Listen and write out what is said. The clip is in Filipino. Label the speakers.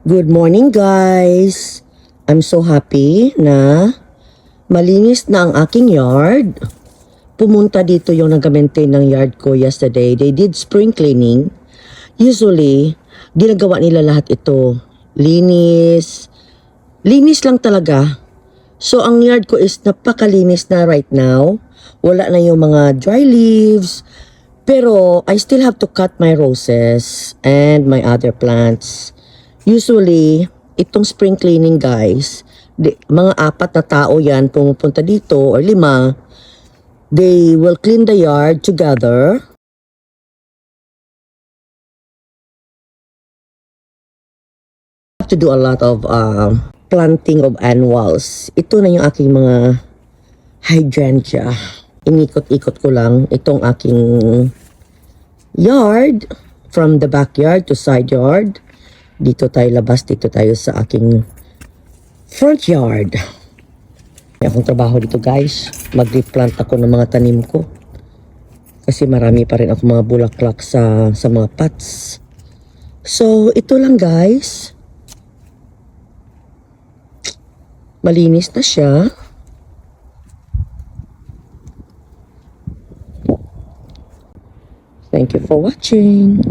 Speaker 1: Good morning guys! I'm so happy na malinis na ang aking yard. Pumunta dito yung nag-maintain ng yard ko yesterday. They did spring cleaning. Usually, ginagawa nila lahat ito. Linis. Linis lang talaga. So ang yard ko is napakalinis na right now. Wala na yung mga dry leaves. Pero I still have to cut my roses and my other plants. Usually, itong spring cleaning guys, mga 4 na tao yan pumupunta dito or 5. They will clean the yard together. I have to do a lot of planting of annuals. Ito na yung aking mga hydrangea. Inikot-ikot ko lang itong aking yard from the backyard to side yard. Dito tayo labas, dito tayo sa aking front yard. May akong trabaho dito guys. Mag-replant ako ng mga tanim ko. Kasi marami pa rin ako mga bulaklak sa mga pots. So, ito lang guys. Malinis na siya. Thank you for watching.